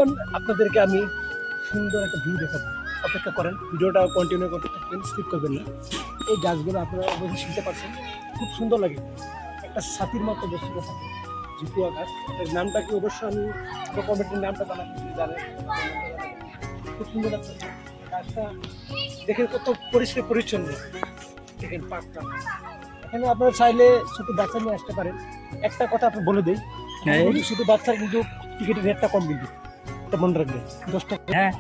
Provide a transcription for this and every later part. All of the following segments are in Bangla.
এখন আপনাদেরকে আমি সুন্দর একটা ভিউ দেখাবো, অপেক্ষা করেন, ভিডিওটা কন্টিনিউ করতে থাকবেন, স্কিপ করবেন না। এই গাছগুলো আপনারা অবশ্যই শুনতে পাচ্ছেন, খুব সুন্দর লাগে, একটা ছাতির মতো বস্তু থাকে, ঝুটুয়া গাছ। এর নামটা কি অবশ্যই আমি কমেন্টের নামটা জানাবো, জানেন খুব সুন্দর লাগছে গাছটা দেখে, কত পরিষ্কার পরিচ্ছন্ন দেখেন পাকটা। এখানে আপনারা চাইলে ছোট বাচ্চা নিয়ে আসতে পারেন। একটা কথা আপনি বলে দিই, ছোট বাচ্চার কিন্তু টিকিটের রেটটা কম, কিন্তু এটা মনে রাখবেন, 10 টাকা। হ্যাঁ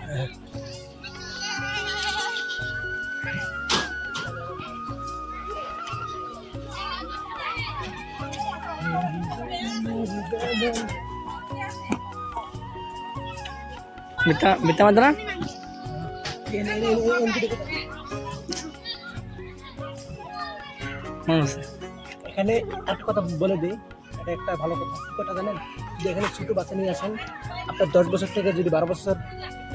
মিথ্যা মিথ্যা মাত্র না এখানে একটা কথা বলে দিই, এটা একটা ভালো কথা। কি কথা জানেন, যদি এখানে ছোটো বাচ্চা নিয়ে আসেন, আপনার 10 বছর থেকে যদি 12 বছর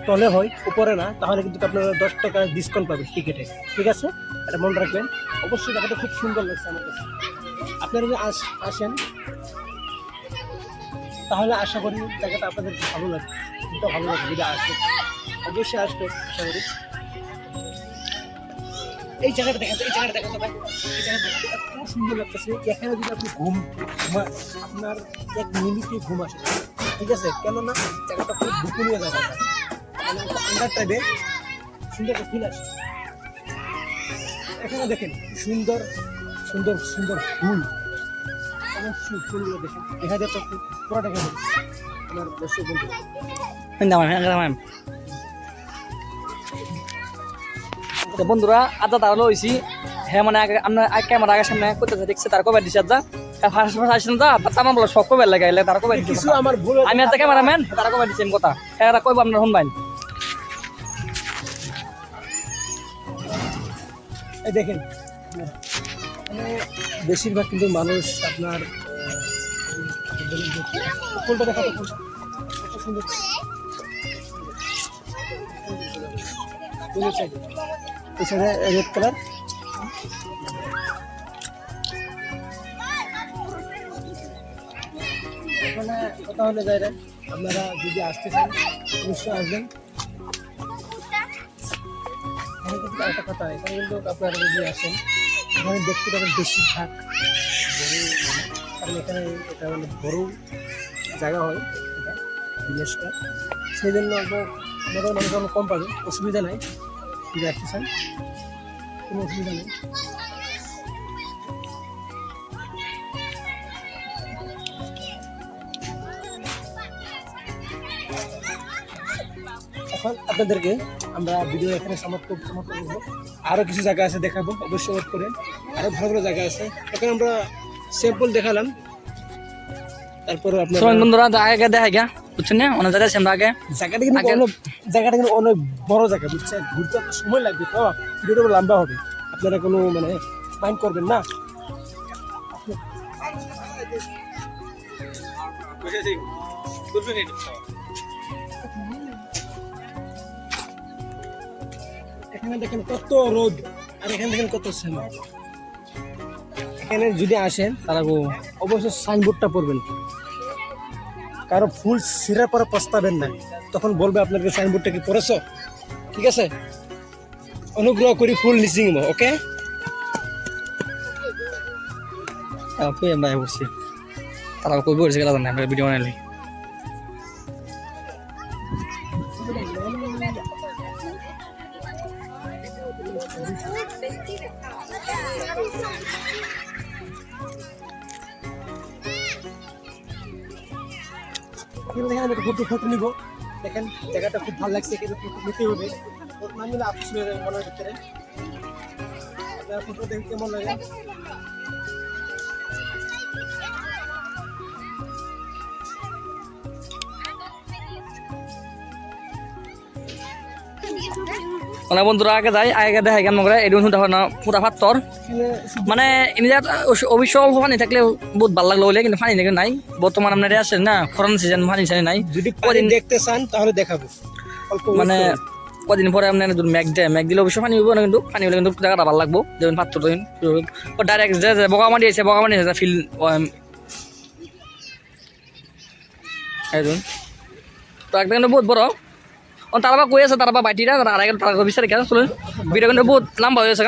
তলে হয়, উপরে না, তাহলে কিন্তু আপনারা 10 টাকা ডিসকাউন্ট পাবেন টিকিটে, ঠিক আছে? এটা মনে রাখবেন। অবশ্যই জায়গাটা খুব সুন্দর লাগছে আমার কাছে। আপনারা যদি আসেন তাহলে আশা করি জায়গাটা আপনাদের ভালো লাগবে, কিন্তু ভালো লাগবে যদি আসে, অবশ্যই আসবে আশা করি। এই জায়গাটা দেখেন, এই জায়গাটা দেখেন সবাই, এই জায়গাটা খুব সুন্দর লাগতেছে। এখানে যদি আপনি আপনার 1 মিনিটে ঘুম আসে, ঠিক আছে? কেননা জায়গাটা খুব গোপনীয় জায়গাটা, মানে আন্ডার টাইপে সুন্দর একটা ফিল আসে। এখানে দেখেন সুন্দর সুন্দর সুন্দর ফুল, অবশ্যই ফুলগুলো দেখেন, দেখা যাচ্ছে পুরো দেখা যাবে আমার দর্শক বন্ধু। বন্ধুরা আদা তাহলে হয়েছি, হ্যাঁ মানে আপনার ক্যামেরা আগে সামনে করতেছে দেখছে, তার কবে দিছে যা ফার্স্ট ফার্স্ট আসছেন যা আমার বলে সব কবে লাগাইলে তার কবে কিছু আমার ভুল, আমি একটা ক্যামেরাম্যান, তার কবে দিচ্ছেন কথা, হ্যাঁ কইব আপনার শুনবেন। এই দেখেন, মানে বেশিরভাগ কিন্তু মানুষ আপনার ফুলটা দেখাতে, ফুলটা কত সুন্দর, এই সাইডে রেড কালার। এখানে কথা হলে যাই, আপনারা যদি আসতে চান অবশ্যই আসবেন। এখানে কিন্তু একটা কথা, এখানে কিন্তু আপনারা যদি আসেন, এখানে দেখতে পাবেন বেশিরভাগ বড়, কারণ এখানে এটা মানে বড় জায়গা হয় এটা বিলেজটা, সেই জন্য আমাদের মানুষ কম পাবে, অসুবিধা নাই, যদি আসতে চান কোনো অসুবিধা নেই। এখন আপনাদেরকে আমরা ভিডিও এখানে সমাপ্ত করবো, আরও কিছু জায়গা আছে দেখাবো, অবশ্যই ওয়েট করেন, আরও ভালো ভালো জায়গা আছে। এখন আমরা স্যাম্পল দেখালাম, তারপর আপনার বন্ধুরা আগে দেখা গা বুঝছেন না, অনেক জায়গায় আমরা আগে জায়গাটা কিন্তু অনেক বড় জায়গা, বুঝছেন? ঘুরতে একটা সময় লাগবে, তো ভিডিওটা লম্বা হবে, আপনারা কোনো মানে মাইন্ড করবেন না। এখানে দেখেন কত রোদ, আর এখানে দেখেন কত শ্যামা। এখানে যদি আসেন তারা অবশ্যই সাইনবোর্ডটা পড়বেন, কারো ফুল ছিঁড়ার পরে পস্তাবেন না, তখন বলবে আপনাকে সাইনবোর্ডটা কি পড়েছ, ঠিক আছে? অনুগ্রহ করি ফুল নিচিং, ওকে? আমরা বসছি, তারা কই বসে গেল না আমরা ভিডিও বানাইলি। ফটো নিব, দেখেন জায়গাটা খুব ভালো লাগছে, কিন্তু ফটো নিতে হবে, ফটো না নিলে আফসোস হয়ে যাবে মনের ভিতরে। আপনারা ফটো দেখে কেমন লাগে? অনেক বন্ধুরা আগে যাই, আগে দেখা কেমন করে এদিন শুনতে হয় না পুরা পাত্তর, মানে অবশ্য অল্প পানি থাকলে বহুত ভালো লাগলো বলে, কিন্তু পানি দেখে নাই বর্তমান আপনার আসে না, খরান সিজন, পানি সানি নাই। যদি কদিন দেখতে চান তাহলে দেখাবো, মানে কদিন পরে আপনার ম্যাগ দিলে অবশ্যই পানি হইব না, কিন্তু পানি হলে কিন্তু জায়গাটা ভালো লাগবো। যেমন পাত্র দিন ডাইরেক্ট যে বগামাটি আছে, বগামাটি আছে ফিল তো একটা কিন্তু বহুত বড় তারপর কই আছে তারপর বাইটিটা আর একটা তার বিচারে কেন চলুন ভিডিও কিন্তু বহুত লম্বা হয়েছে